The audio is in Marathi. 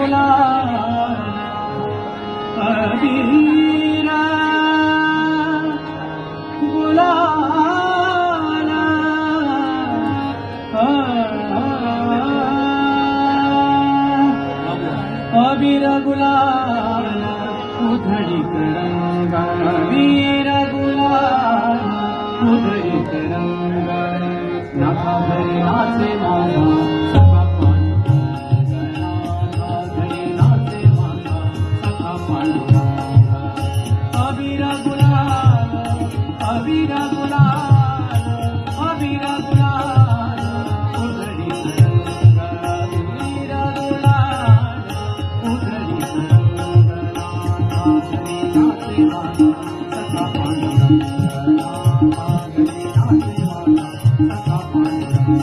गुलाल अबीर गुलाल अबीर गुलाल उधळीत रंग अबीर गुलाल उधळीत रंग नाकाभरी नाचे माझा सखा पांडुरंग नाकाभरी नाचे माझा सखा पांडुरंग अबीर गुलाल अबीर गुलाल अबीर गुलाल उधळीत रंग अबीर गुलाल उधळीत रंग नाकाभरी नाचे माझा सखा पांडुरंग नाकाभरी नाचे माझा सखा पांडुरंग